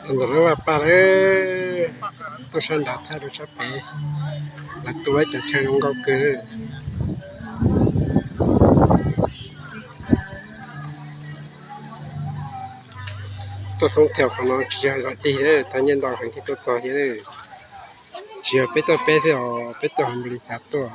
Andorra va para tôi sang đặt thay đổi sắp bể là tôiจะเชิญน้องก็คือตัวท่องเที่ยวของน้องเชียร์ก็ดีเลยแต่ยันดอกของที่ตัวต่อที่เลยเชียร์ไปตัวไปที่อ๋อไปตัวบริษัทตัว